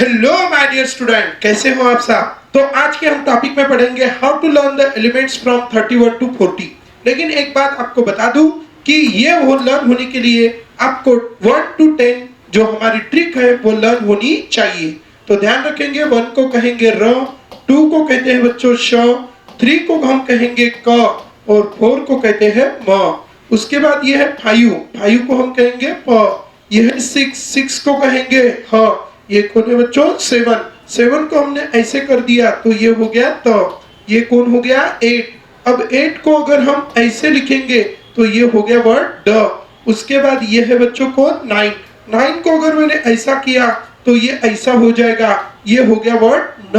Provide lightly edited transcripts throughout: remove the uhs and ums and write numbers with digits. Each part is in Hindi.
हेलो माय डियर स्टूडेंट, कैसे हो आप सब। तो आज के हम टॉपिक में पढ़ेंगे how to learn the elements from 31 to 40। लेकिन एक बात आपको बता दूं कि ये वो लर्न होने के लिए आपको 1 टू 10 जो हमारी ट्रिक है वो लर्न होनी चाहिए। तो ध्यान रखेंगे, 1 को कहेंगे र, 2 को कहते हैं बच्चों श, 3 को हम कहेंगे क और 4 को कहते हैं म। उसके बाद ये है 5 को हम कहेंगे प, ये है 6 को कहेंगे ह, ये कौन है बच्चों 7 को हमने ऐसे कर दिया तो ये हो गया त, ये कौन हो गया 8। अब 8 को अगर हम ऐसे लिखेंगे तो ये हो गया वर्ड ड। उसके बाद ये है बच्चों को 9 को अगर मैंने ऐसा किया तो ये ऐसा हो जाएगा, ये हो गया वर्ड न।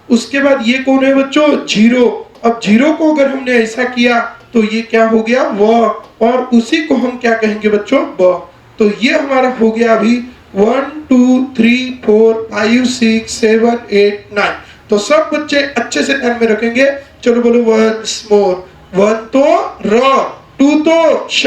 उसके बाद ये कौन है बच्चों 0। अब 0 को अगर हमने ऐसा किया तो ये क्या हो गया व, और उसी को हम क्या कहेंगे बच्चों ब। तो ये हमारा हो गया अभी 1 2 3 4 5 6 7 8 9। तो सब बच्चे अच्छे से ध्यान में रखेंगे। चलो बोलो वंस मोर। 1 तो र, 2 तो श,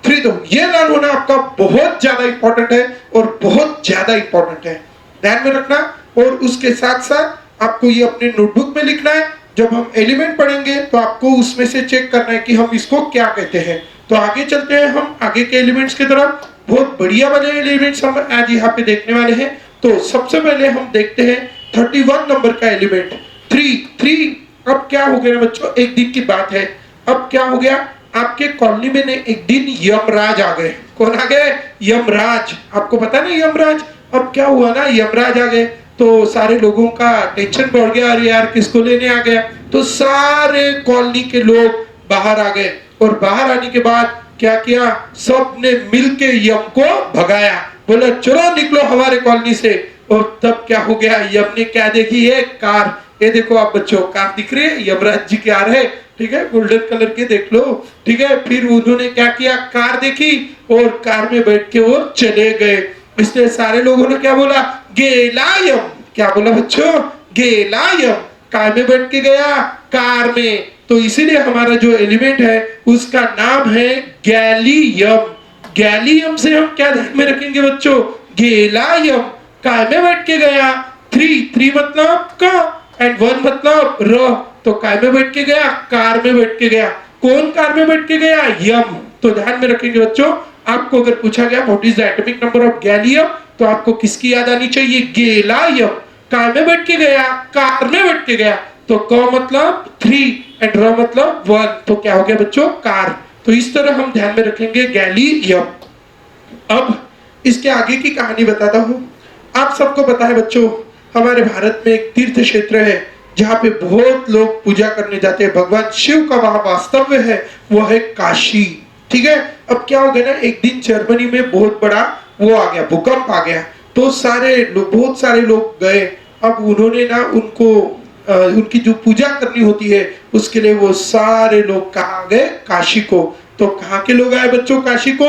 3 तो। ये लर्न होना आपका बहुत ज्यादा इंपॉर्टेंट है और बहुत ज्यादा इंपॉर्टेंट है, ध्यान में रखना। और उसके साथ साथ आपको ये अपने नोटबुक में लिखना है। जब हम एलिमेंट पढ़ेंगे तो आपको उसमें से चेक करना है कि हम इसको क्या कहते हैं। तो आगे चलते हैं हम आगे के एलिमेंट्स की तरफ। बहुत बढ़िया वाले एलिमेंट्स हम आज यहाँ पे देखने वाले हैं। तो सबसे पहले हम देखते हैं 31 नंबर का एलिमेंट 3। अब क्या हो गया बच्चों, एक दिन की बात है। अब क्या हो गया, आपके कॉलोनी में ने एक दिन यमराज आ गए। कौन आ गए? यमराज। आपको पता ना यमराज। अब क्या हुआ ना, यमराज आ गए तो सारे लोगों का टेंशन बढ़ गया, अरे यार किसको लेने आ गया। तो सारे कॉलोनी के लोग बाहर आ गए और बाहर आने के बाद क्या किया, सब ने मिलके यम को भगाया। बोला चलो निकलो हमारे कॉलोनी से। और तब क्या हो गया, यम ने क्या देखी है, कार। ये देखो आप बच्चों, कार दिख रही है, यमराज जी कार है, ठीक है, गोल्डन कलर के, देख लो, ठीक है। फिर उन्होंने क्या किया, कार देखी और कार में बैठ के वो चले गए। इसलिए सारे लोगों ने क्या बोला, गेलायम। क्या बोला बच्चों, गेलायम। कार में बैठ के गया, कार में। तो इसीलिए हमारा जो एलिमेंट है उसका नाम है गैलियम। गैलियम से हम क्या ध्यान में रखेंगे बच्चों, गेलायम। कार में बैठ के गया, 3 मतलब का एंड 1 मतलब र। तो कार में बैठ के गया, कार में बैठ के गया। कौन कार में बैठ के गया, यम। तो ध्यान में रखेंगे बच्चों, आपको अगर पूछा गया what is the atomic number of gallium तो आपको किसकी याद आनी चाहिए, गेलायम। कार में बैठ के गया, कार में बैठ के गया। तो क मतलब 3 एंड र मतलब 1। तो क्या हो गया बच्चों, कार। तो इस तरह हम ध्यान में रखेंगे गैलियम। अब इसके आगे की कहानी बताता हूं। आप सबको पता है बच्चों, हमारे भारत में एक तीर्थ क्षेत्र है जहाँ पे बहुत लोग पूजा करने जाते हैं। भगवान शिव का वहां वास्तव्य है, वो है काशी, ठीक है। अब क्या हो गया ना, एक दिन जर्मनी में बहुत बड़ा वो आ गया, भूकंप आ गया। तो बहुत सारे लोग गए। अब उन्होंने ना उनकी जो पूजा करनी होती है उसके लिए वो सारे लोग कहाँ गए, काशी को। तो कहाँ के लोग आए बच्चों काशी को,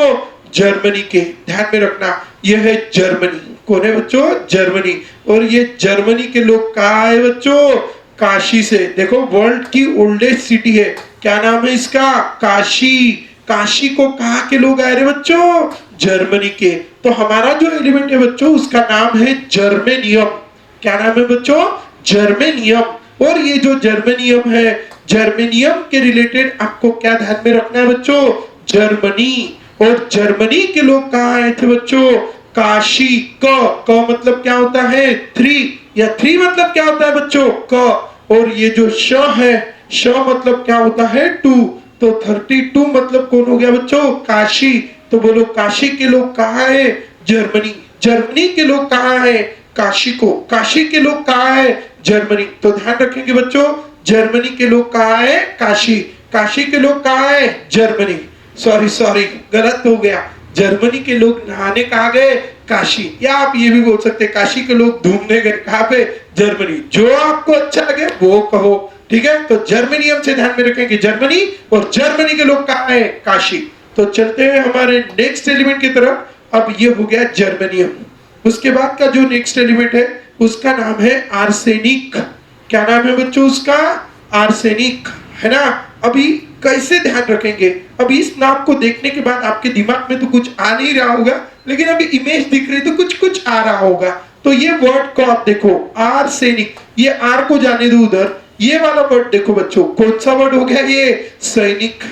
जर्मनी के। ध्यान में रखना, यह है जर्मनी। कौन है बच्चों, जर्मनी। और ये जर्मनी के लोग कहाँ आए बच्चों, काशी से। देखो वर्ल्ड की ओल्डेस्ट सिटी है, क्या नाम है इसका, काशी। काशी को कहाँ के लोग आए रे बच्चों, जर्मनी के। तो हमारा जो एलिमेंट है बच्चों उसका नाम है जर्मेनियम। क्या नाम है बच्चों, जर्मेनियम। और ये जो जर्मेनियम है, जर्मेनियम के रिलेटेड आपको क्या ध्यान में रखना है बच्चों, जर्मनी। और जर्मनी के लोग कहाँ आए थे बच्चों, काशी। क मतलब क्या होता है, 3, या 3 मतलब क्या होता है बच्चों, क। और ये जो श है, श मतलब क्या होता है, 2। तो 32 मतलब कौन हो गया बच्चों, काशी। तो बोलो काशी के लोग कहाँ है, जर्मनी। जर्मनी के लोग कहाँ है, काशी को। काशी के लोग कहाँ है, जर्मनी। तो ध्यान रखेंगे बच्चों, जर्मनी के लोग कहाँ है, काशी। काशी के लोग कहाँ है, जर्मनी। सॉरी गलत हो गया। जर्मनी के लोग नहाने कहाँ गए, काशी। या आप ये भी बोल सकते हैं काशी के लोग घूमने गए, कहाँ पे, जर्मनी। जो आपको अच्छा लगे वो कहो, ठीक है। तो जर्मेनियम से ध्यान में रखेंगे जर्मनी, और जर्मनी के लोग कहाँ है, काशी। तो चलते हैं हमारे नेक्स्ट एलिमेंट की तरफ। अब ये हो गया जर्मेनियम। उसके बाद का जो नेक्स्ट एलिमेंट है उसका नाम है आर्सेनिक। क्या नाम है बच्चों उसका, आर्सेनिक, है ना। अभी कैसे ध्यान रखेंगे, अभी इस नाम को देखने के बाद आपके दिमाग में तो कुछ आ नहीं रहा होगा, लेकिन अभी इमेज दिख रही तो कुछ कुछ आ रहा होगा। तो ये वर्ड को आप देखो, आर्सेनिक, ये आर को जाने दो उधर, ये वाला वर्ड देखो बच्चों, कौन सा वर्ड हो गया ये? सैनिक।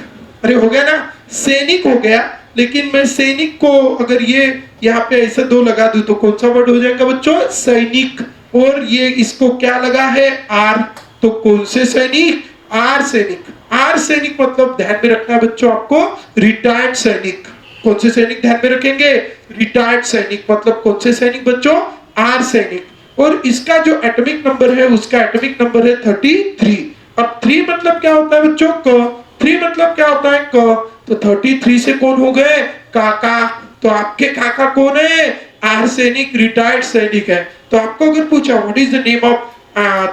अरे हो गया ना, सैनिक हो गया, लेकिन मैं सैनिक को अगर ये यहाँ पे ऐसे दो लगा दूं तो कौन सा वर्ड हो जाएगा बच्चों? सैनिक। और ये इसको क्या लगा है? आर, तो कौन से सैनिक? आर सैनिक। आर सैनिक मतलब ध्यान में रखना है बच्चों आपको, रिटायर्ड सैनिक। कौन से सैनिक ध्यान में रखेंगे? रिटायर्ड सैनिक। मतलब कौन से सैनिक बच्चों? आर सैनिक। और इसका जो एटॉमिक नंबर है, उसका एटॉमिक नंबर है 33। अब 3 मतलब क्या होता है बच्चों? क। 3 मतलब क्या होता है? क। तो 33 से कौन हो गए? काका। तो आपके काका कौन है? आर सैनिक, रिटायर्ड सैनिक है। तो आपको अगर पूछा what is the name of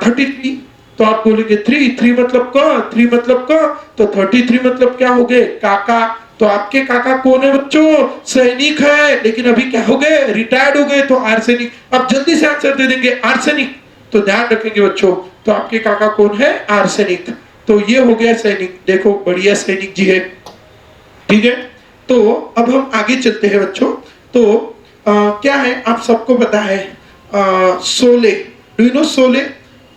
33, तो आप बोलेंगे 3 मतलब क, 3 मतलब क, तो 33 मतलब क्या हो गए? काका। तो आपके काका कौन है बच्चों? सैनिक है, लेकिन अभी क्या हो गए? रिटायर्ड हो गए, तो आर्सेनिक। अब जल्दी से आंसर दे देंगे आर्सेनिक, तो ध्यान रखेंगे बच्चों, तो आपके काका कौन है? आर्सेनिक। तो ये हो गया सैनिक, देखो बढ़िया सैनिक जी है, ठीक है। तो अब हम आगे चलते हैं बच्चों। तो क्या है, आप सबको पता है सोले, डू यू नो सोले?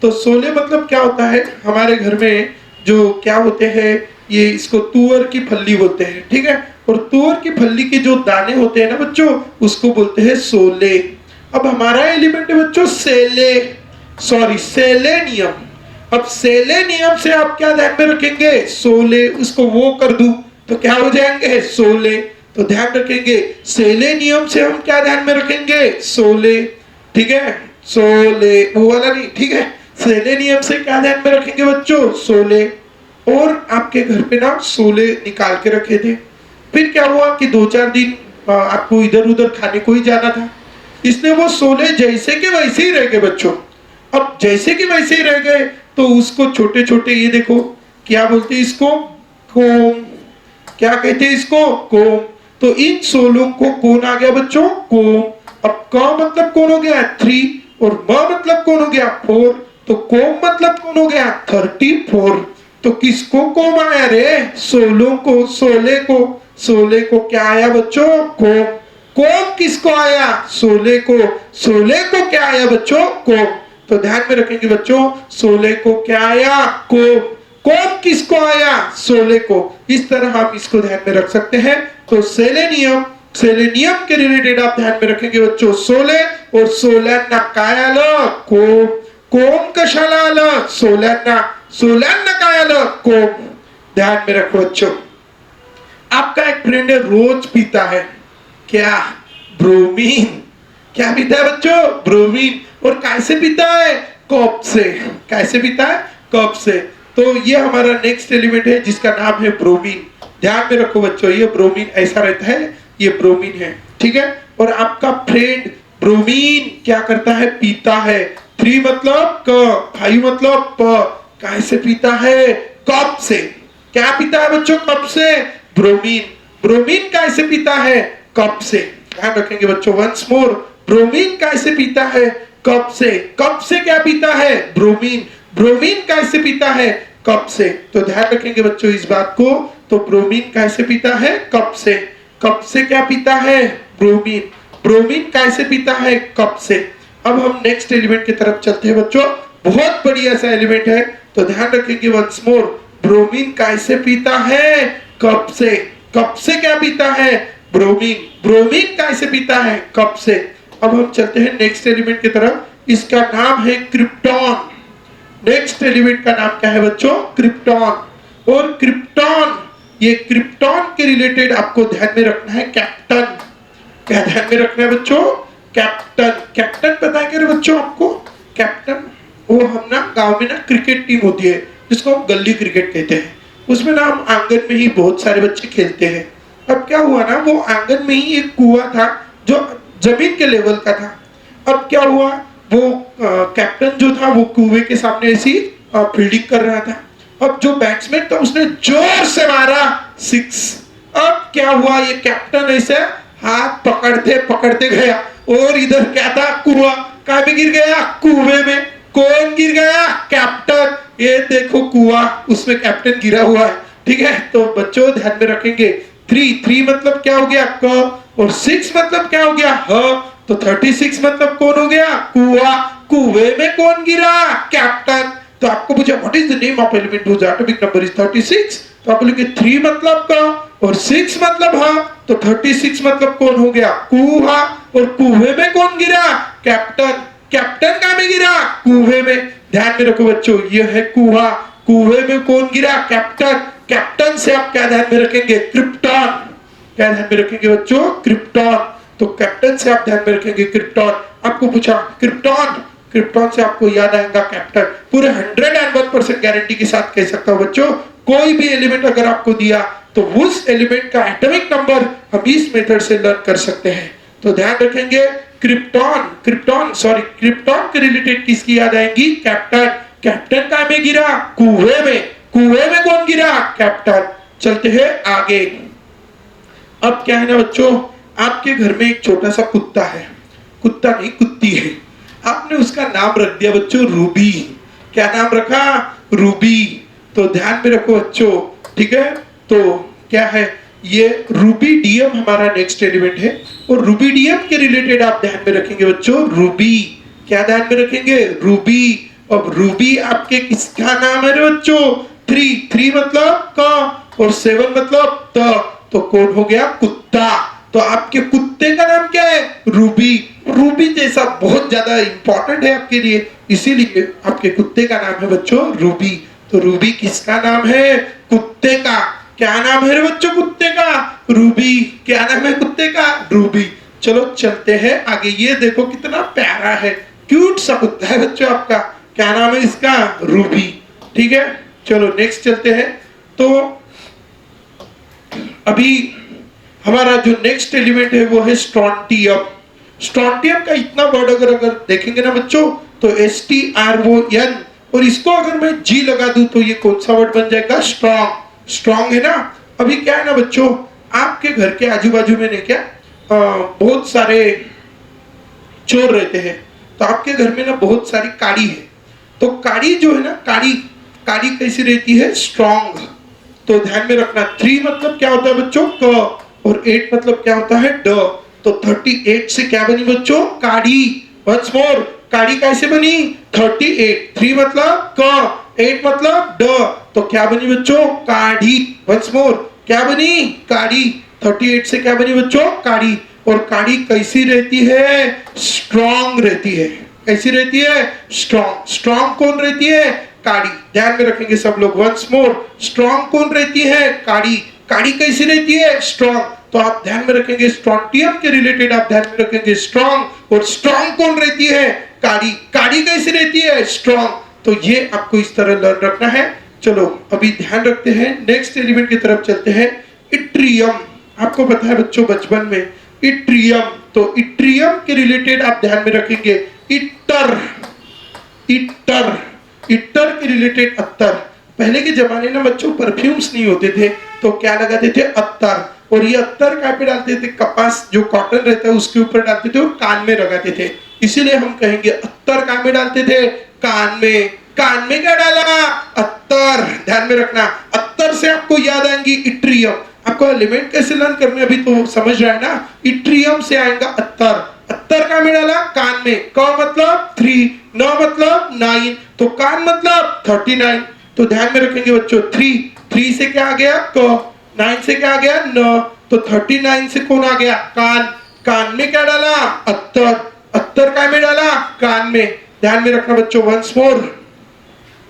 तो सोले मतलब क्या होता है? हमारे घर में जो क्या होते हैं, ये इसको तुअर की फल्ली बोलते हैं, ठीक है। और तुअर की फल्ली के जो दाने होते हैं ना बच्चों, उसको बोलते हैं सोले। अब हमारा एलिमेंट है बच्चों सेले, सॉरी सेलेनियम। अब सेलेनियम से आप क्या ध्यान में रखेंगे? सोले। उसको वो कर दूं तो क्या हो जाएंगे? सोले। तो ध्यान रखेंगे, सेलेनियम से हम क्या ध्यान में रखेंगे? सोले, ठीक है। सोले, वो वाला नहीं, ठीक है। सेलेनियम से क्या ध्यान में रखेंगे बच्चों? सोले। और आपके घर पे ना सोले निकाल के रखे थे, फिर क्या हुआ कि 2-4 दिन आपको इधर उधर खाने को ही जाना था, इसलिए वो सोले जैसे के वैसे ही रह गए बच्चों। अब जैसे कि वैसे ही रह गए, तो उसको छोटे छोटे, ये देखो क्या बोलते हैं इसको? कोम। क्या कहते हैं इसको? कोम। तो इन सोलों को कौन आ गया बच्चों? कोम। अब क मतलब कौन हो गया? 3, और म मतलब कौन हो गया? 4, तो कोम मतलब कौन हो गया? 34। तो किसको कोम आया रे? सोलों को, सोले को। सोले को क्या आया बच्चों? कोम। कोम किसको आया? सोले को। सोले को क्या आया बच्चों? कोम। तो ध्यान में रखेंगे बच्चों, सोले को क्या आया? कोम। कोम किसको आया? सोले को। इस तरह आप इसको ध्यान में रख सकते हैं। तो सेलेनियम, सेलेनियम के रिलेटेड आप ध्यान में रखेंगे बच्चों सोले, और सोलैना काय आलं? कोम। कोम कशाला आलं? सोलैना। सोलैना काय आलं? कोम। ध्यान में रखो बच्चों। आपका एक फ्रेंड है, रोज पीता है क्या? ब्रोमीन। क्या पीता है बच्चों? ब्रोमीन। और कैसे पीता है? कप से। कैसे पीता है? कप से। तो ये हमारा नेक्स्ट एलिमेंट है जिसका नाम है ब्रोमीन। ध्यान में रखो बच्चों, ये ब्रोमीन ऐसा रहता है, ये ब्रोमीन है, ठीक है। और आपका फ्रेंड ब्रोमीन क्या करता है? पीता है। 3 मतलब क, 5 मतलब प। कैसे पीता है? कप से। क्या पीता है बच्चों? कप से। ब्रोमीन। ब्रोमीन कैसे पीता है? कप से। ध्यान रखेंगे बच्चों, वंस मोर, ब्रोमीन कैसे पीता है? कप से। कप से क्या पीता है? ब्रोमीन। ब्रोमीन कैसे पीता है? कप से। तो ध्यान रखेंगे बच्चों इस बात को। तो ब्रोमीन कैसे पीता है? कप से। कप से क्या पीता है? ब्रोमीन। ब्रोमीन कैसे पीता है? कप से। अब हम नेक्स्ट एलिमेंट की तरफ चलते हैं बच्चों, बहुत बढ़िया सा एलिमेंट है, तो ध्यान रखेंगे वंस मोर, ब्रोमीन कैसे पीता है? कप से। कप से क्या पीता है? ब्रोमीन। ब्रोमीन कैसे पीता है? कप से। अब हम चलते हैं नेक्स्ट एलिमेंट की तरफ, इसका नाम है क्रिप्टॉन। नेक्स्ट एलिमेंट का नाम क्या है बच्चों? क्रिप्टॉन। और क्रिप्टॉन, ये क्रिप्टॉन के रिलेटेड आपको ध्यान में रखना है कैप्टन। क्या ध्यान में रखना है बच्चों? कैप्टन। कैप्टन पता है क्या बच्चों आपको? कैप्टन, वो हम ना गांव में ना क्रिकेट टीम होती है जिसको हम गली क्रिकेट कहते हैं, उसमें ना हम आंगन में ही बहुत सारे बच्चे खेलते हैं। अब क्या हुआ ना, वो आंगन में ही एक कुआं था जो जमीन के लेवल का था। अब क्या हुआ, वो कैप्टन जो था वो कुएं के सामने ऐसी फील्डिंग कर रहा था। अब जो बैट्समैन था उसने जोर से मारा 6। अब क्या हुआ, ये कैप्टन ऐसे हाथ पकड़ते पकड़ते गया, और इधर क्या था? कुआं। कहाँ में गिर गया? कुएं में। कौन गिर गया? कैप्टन। ये देखो कुआं, उसमें कैप्टन गिरा हुआ है, ठीक है। तो बच्चों ध्यान में रखेंगे, 3 मतलब क्या हो गया? क, और 6 मतलब क्या हो गया? ह। तो 36 मतलब कौन हो गया? कुआ। कुएं में कौन गिरा? कैप्टन। तो आपको पूछा what is the name of element whose atomic number is 36, तो आप बोलोगे 3 मतलब का और 6 मतलब हा, तो 36 मतलब कौन हो गया? कुआ। और कुएं में कौन गिरा? कैप्टन। कैप्टन कहां में गिरा? कुएं में। ध्यान में रखो बच्चों, ये है कुआ, कुएं में कौन गिरा? कैप्टन। कैप्टन से आप क्या ध्यान में रखेंगे? क्रिप्टॉन। क्या ध्यान में रखेंगे बच्चों? क्रिप्टॉन। तो कैप्टन से आप ध्यान में रखेंगे क्रिप्टॉन। आपको पूछा क्रिप्टॉन, क्रिप्टॉन से आपको याद आएगा कैप्टन। पूरे 101% गारंटी के साथ कह सकता हूं बच्चों, कोई भी एलिमेंट अगर आपको दिया तो उस एलिमेंट का एटॉमिक नंबर हम इस मेथड से लर्न कर सकते हैं। तो ध्यान रखेंगे क्रिप्टॉन, क्रिप्टॉन के रिलेटेड किसकी याद आएगी? कैप्टन। कैप्टन कहां में गिरा? कुएं में। कुएं में कौन गिरा? कैप्टन। चलते हैं आगे। अब क्या है ना बच्चों, आपके घर में एक छोटा सा कुत्ता है, कुत्ता नहीं कुत्ती है, आपने उसका नाम रख दिया बच्चों रूबी। क्या नाम रखा? रूबी। तो ध्यान में रखो बच्चों, ठीक है। तो क्या है ये? रूबीडियम हमारा नेक्स्ट एलिमेंट है और रूबीडियम के रिलेटेड आप ध्यान में रखेंगे बच्चों रूबी। क्या ध्यान में रखेंगे? रूबी। अब रूबी आपके किसका नाम है बच्चों? 3 मतलब का और 7 मतलब त, तो कौन हो गया? कुत्ता। तो आपके कुत्ते का नाम क्या है? रूबी। रूबी जैसा बहुत ज्यादा इंपॉर्टेंट है आपके लिए, इसीलिए आपके कुत्ते का नाम है बच्चों रूबी। तो रूबी किसका नाम है? कुत्ते का। क्या नाम है बच्चों कुत्ते का? रूबी। क्या नाम है कुत्ते का? रूबी। चलो चलते हैं आगे। ये देखो कितना प्यारा है, क्यूट सा कुत्ता है बच्चों आपका। क्या नाम है इसका? रूबी। ठीक है, चलो नेक्स्ट चलते हैं। तो अभी हमारा जो नेक्स्ट एलिमेंट है वो है स्ट्रोंटियम। स्ट्रोंटियम का इतना वर्ड अगर देखेंगे ना बच्चों तो STRON, और इसको अगर मैं G लगा दूं तो ये कौन सा वर्ड बन जाएगा? स्ट्रॉन्ग। स्ट्रॉन्ग है ना। अभी क्या है ना बच्चों, आपके घर के आजू बाजू में नहीं क्या बहुत सारे चोर रहते हैं, तो आपके घर में ना बहुत सारी काड़ी है। तो काड़ी जो है ना, काड़ी काड़ी कैसी रहती है? स्ट्रॉन्ग। तो ध्यान में रखना 3 मतलब क्या होता है बच्चों? क, और 8 मतलब क्या होता है? ड। तो 38 से क्या बनी बच्चों? काड़ी। वंस मोर, काड़ी कैसे बनी? 38। 3 मतलब क, 8 मतलब ड, तो क्या बनी बच्चों? काड़ी। वंस मोर, क्या बनी? काड़ी। 38 से क्या बनी बच्चों? काड़ी। और काड़ी कैसी रहती है? स्ट्रॉन्ग रहती है। कैसी रहती है? स्ट्रॉन्ग। स्ट्रॉन्ग कौन रहती है? काड़ी। ध्यान में रखेंगे सब लोग। वंस मोर, स्ट्रॉन्ग कौन रहती है? काड़ी। काड़ी कैसी रहती है? स्ट्रॉन्ग। तो आप ध्यान में रखेंगे स्ट्रोंटियम के रिलेटेड आप ध्यान में रखेंगे स्ट्रॉन्ग, और स्ट्रॉन्ग कौन रहती है? काड़ी। काड़ी कैसी रहती है? स्ट्रॉन्ग। तो ये आपको इस तरह लर्न रखना है। चलो अभी ध्यान रखते हैं, नेक्स्ट एलिमेंट की तरफ चलते हैं। इट्रियम। आपको पता है बच्चों बचपन में इट्रियम, तो इट्रियम के रिलेटेड आप ध्यान में रखेंगे इट्टर। इट्टर, इट्टर के रिलेटेड अत्तर। पहले के जमाने में बच्चों परफ्यूम्स नहीं होते थे तो क्या लगाते थे? अत्तर। और ये अत्तर कहाँ पे डालते थे? कपास जो कॉटन रहता है उसके ऊपर डालते थे और कान में लगाते थे। इसीलिए हम कहेंगे अत्तर कहाँ में डालते थे? कान में। कान में क्या डाला? अत्तर। ध्यान में रखना, अत्तर से आपको याद आएंगी इट्रियम। आपको एलिमेंट कैसे लर्न करने अभी तो समझ रहा है ना। इट्रियम से आएगा अत्तर। अत्तर कहाँ में डाला? कान में। क मतलब 3, न मतलब 9, तो कान मतलब 39। तो ध्यान में रखेंगे बच्चों 3 से क्या आ गया? क। 9 से क्या आ गया? न। तो 39 से कौन आ गया? कान। कान में क्या डाला? अत्तर। अत्तर कहाँ में डाला? कान में। ध्यान में रखना बच्चों वंस मोर,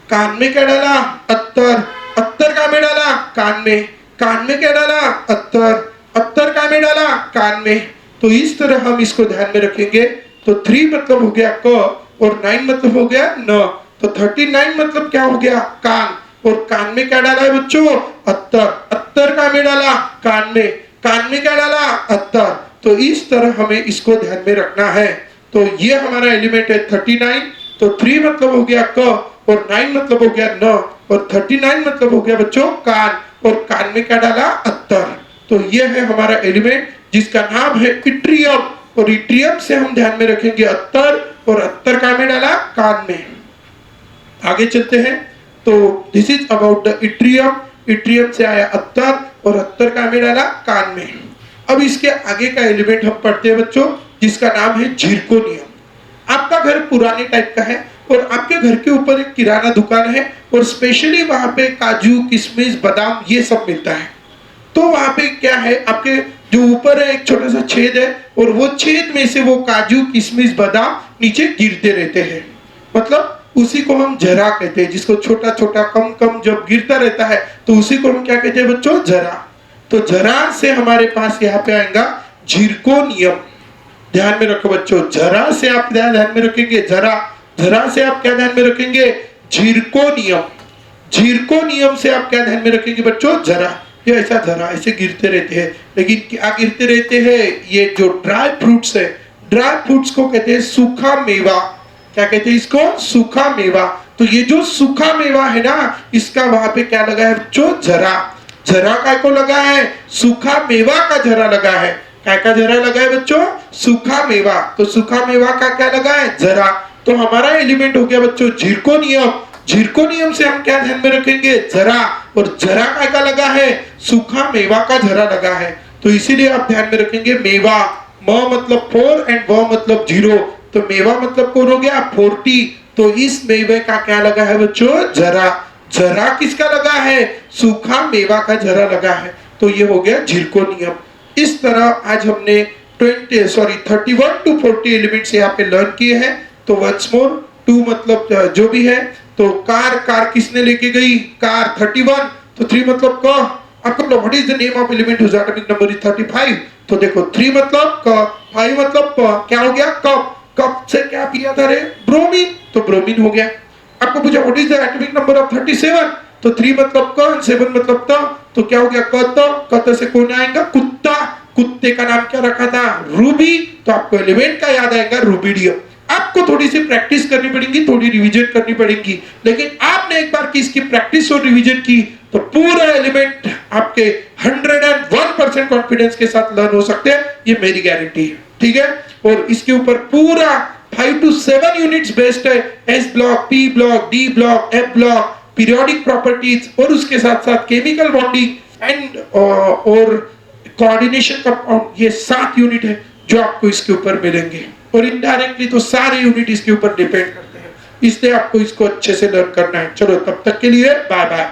कान में क्या डाला? अत्तर। अत्तर कहाँ में डाला? कान में। कान में क्या डाला? अत्तर। अत्तर कहाँ में डाला? कान में। तो इस तरह हम इसको ध्यान में रखेंगे। तो 3 मतलब हो गया क और 9 मतलब हो गया न। तो 39 मतलब क्या हो गया? कान। और कान में क्या डाला है बच्चों? अत्तर। अत्तर कहाँ में डाला? कान में। कान में क्या डाला? अत्तर। तो इस तरह हमें इसको ध्यान में रखना है। तो ये हमारा एलिमेंट है 39। तो 3 मतलब हो गया क और 9 मतलब हो गया न, और 39 मतलब हो गया बच्चों कान, और कान में क्या डाला? अत्तर। तो ये है हमारा एलिमेंट जिसका नाम है इट्रियम, और इट्रियम से हम ध्यान में रखेंगे अत्तर, और अत्तर कहाँ में डाला? कान में। आगे चलते हैं। तो this is about the yttrium. Yttrium से आया अत्तर, और अत्तर कहाँ में डाला? कान में। अब इसके आगे का एलिमेंट हम पढ़ते हैं बच्चों, जिसका नाम है जिरकोनियम। आपका घर पुराने टाइप का है और आपके घर के ऊपर एक किराना दुकान है और स्पेशली वहां पे काजू, किशमिश, बादाम ये सब मिलता है। तो वहां पे क्या है, आपके जो ऊपर है एक छोटा सा छेद है और वो छेद में से वो काजू, किशमिश, बादाम नीचे गिरते रहते हैं। मतलब उसी को हम जरा कहते हैं, जिसको छोटा छोटा कम कम जब गिरता रहता है तो उसी को हम क्या कहते हैं बच्चों, जरा। तो जरा से हमारे पास यहाँ पे आएगा जिरकोनियम। ध्यान में रखो बच्चों, जरा से आप ध्यान में रखेंगे, जरा, जरा से आप क्या ध्यान में रखेंगे, जिरकोनियम। जिरकोनियम से आप क्या ध्यान में रखेंगे बच्चों, जरा। ये ऐसा जरा ऐसे गिरते रहते हैं, लेकिन क्या गिरते रहते हैं, ये जो ड्राई फ्रूट्स है, ड्राई फ्रूट्स को कहते हैं सूखा मेवा। क्या कहते हैं इसको, सूखा मेवा। तो ये जो सूखा मेवा है ना, इसका वहां पे क्या लगा है बच्चों, जरा। जरा काय को लगा है, सूखा मेवा का जरा लगा है। क्या का जरा लगा है बच्चों, सूखा मेवा। तो सूखा मेवा का क्या लगा है, जरा। तो हमारा एलिमेंट हो गया बच्चों जिरकोनियम। जिरकोनियम से हम क्या ध्यान में रखेंगे, जरा। और जरा काय का लगा है, सूखा मेवा का जरा लगा है। तो इसीलिए आप ध्यान में रखेंगे मेवा, म मतलब 4 एंड व मतलब 0। तो मेवा मतलब कौन हो गया, 40। तो इस मेवे का क्या लगा है बच्चों, जरा। जरा किसका लगा है, सूखा मेवा का जरा लगा है। तो ये हो गया जिरकोनियम। इस तरह आज हमने 31 to 40 एलिमेंट्स यहाँ पे लर्न किए हैं। तो वंस मोर, 2 मतलब जो भी है, तो कार किसने लेके गई, कार 31। तो 3 मतलब क। आपको what is the name of element whose atomic number is 35। तो देखो 3 मतलब क, 5 मतलब प, क्या हो गया, कप। कप से क्या पिया था रे, ब्रोमीन। तो ब्रोमीन हो गया। आपको पूछा what is the atomic number of 37। तो 3 मतलब क, 7 मतलब त। तो क्या हो गया, क से कौन आएगा, कुत्ता। कुत्ते का नाम क्या रखा था, रूबी। तो आपको एलिमेंट का याद आएगा रूबिडियम। आपको थोड़ी सी प्रैक्टिस करनी पड़ेगी, थोड़ी रिवीजन करनी पड़ेगी, लेकिन आपने एक बार की इसकी प्रैक्टिस और रिवीजन की तो पूरा एलिमेंट आपके 101% कॉन्फिडेंस के साथ लर्न हो सकते हैं, ये मेरी गारंटी है। ठीक है, और इसके ऊपर पूरा 5 to 7 यूनिट्स बेस्ड है, S block, P block, D block, F block, periodic properties, और उसके साथ साथ केमिकल बॉन्डिंग एंड और कोऑर्डिनेशन का, ये 7 यूनिट है जो आपको इसके ऊपर मिलेंगे। और इनडायरेक्टली तो सारे यूनिट इसके ऊपर डिपेंड करते हैं, इसलिए आपको इसको अच्छे से लर्न करना है। चलो तब तक के लिए बाय बाय।